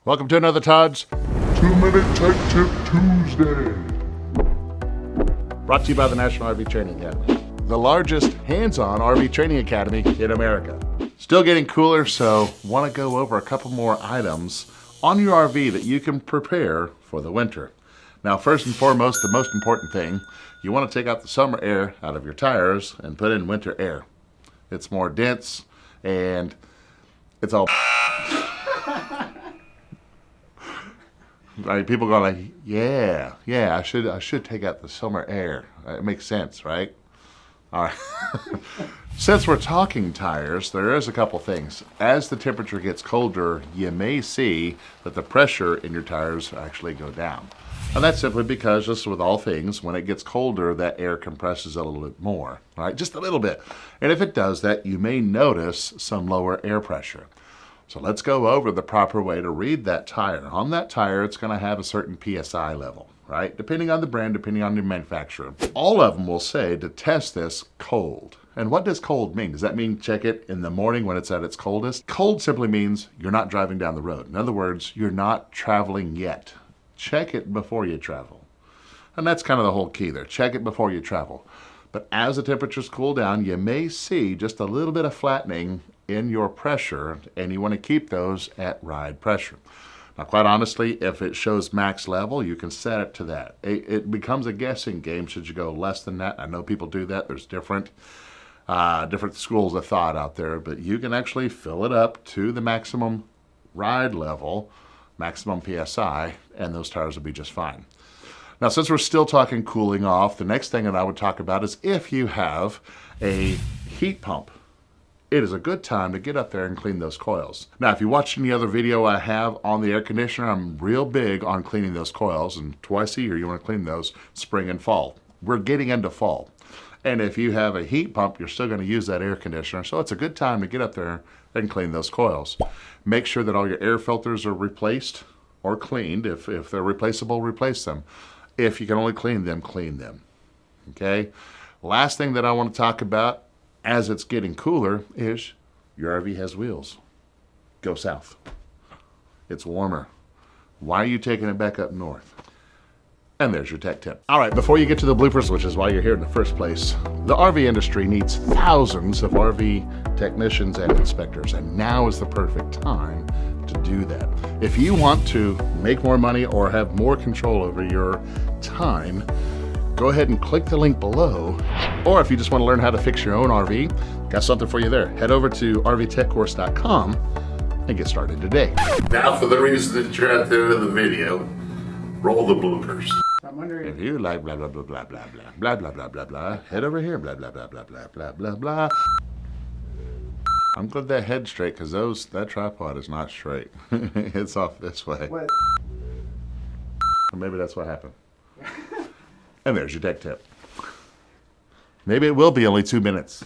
Welcome to another Todd's 2-Minute Tech Tip Tuesday. Brought to you by the National RV Training Academy, the largest hands-on RV training academy in America. Still getting cooler, so want to go over a couple more items on your RV that you can prepare for the winter. Now, first and foremost, the most important thing, you want to take out the summer air out of your tires and put in winter air. It's more dense and it's all right, people go like, yeah, I should take out the summer air. It makes sense, right? All right. Since we're talking tires, there is a couple things. As the temperature gets colder, you may see that the pressure in your tires actually go down. And that's simply because, just with all things, when it gets colder, that air compresses a little bit more, right? Just a little bit. And if it does that, you may notice some lower air pressure. So let's go over the proper way to read that tire. On that tire, it's going to have a certain PSI level, right? Depending on the brand, depending on the manufacturer. All of them will say to test this cold. And what does cold mean? Does that mean check it in the morning when it's at its coldest? Cold simply means you're not driving down the road. In other words, you're not traveling yet. Check it before you travel. And that's kind of the whole key there. Check it before you travel. But as the temperatures cool down, you may see just a little bit of flattening in your pressure, and you want to keep those at ride pressure. Now, quite honestly, if it shows max level, you can set it to that. It becomes a guessing game should you go less than that. I know people do that. There's different schools of thought out there, but you can actually fill it up to the maximum ride level, maximum PSI, and those tires will be just fine. Now, since we're still talking cooling off, the next thing that I would talk about is if you have a heat pump. It is a good time to get up there and clean those coils. Now, if you watch any other video I have on the air conditioner, I'm real big on cleaning those coils, and twice a year you want to clean those, spring and fall. We're getting into fall. And if you have a heat pump, you're still going to use that air conditioner, so it's a good time to get up there and clean those coils. Make sure that all your air filters are replaced or cleaned. If they're replaceable, replace them. If you can only clean them. Okay? Last thing that I want to talk about as it's getting cooler is your RV has wheels. Go south. It's warmer. Why are you taking it back up north? And there's your tech tip. All right, before you get to the bloopers, which is why you're here in the first place, the RV industry needs thousands of RV technicians and inspectors, and now is the perfect time to do that. If you want to make more money or have more control over your time, go ahead and click the link below. Or if you just want to learn how to fix your own RV, got something for you there. Head over to rvtechcourse.com and get started today. Now, for the reason that you're out there in the video, roll the bloopers. I'm wondering If you like blah, blah, blah, blah, blah, blah, blah, blah, blah, blah, blah, head over here, blah, blah, blah, blah, blah, blah, blah, blah. I'm glad that head's straight because that tripod is not straight. It's off this way. what. Or maybe that's what happened. And there's your tech tip. Maybe it will be only 2 minutes.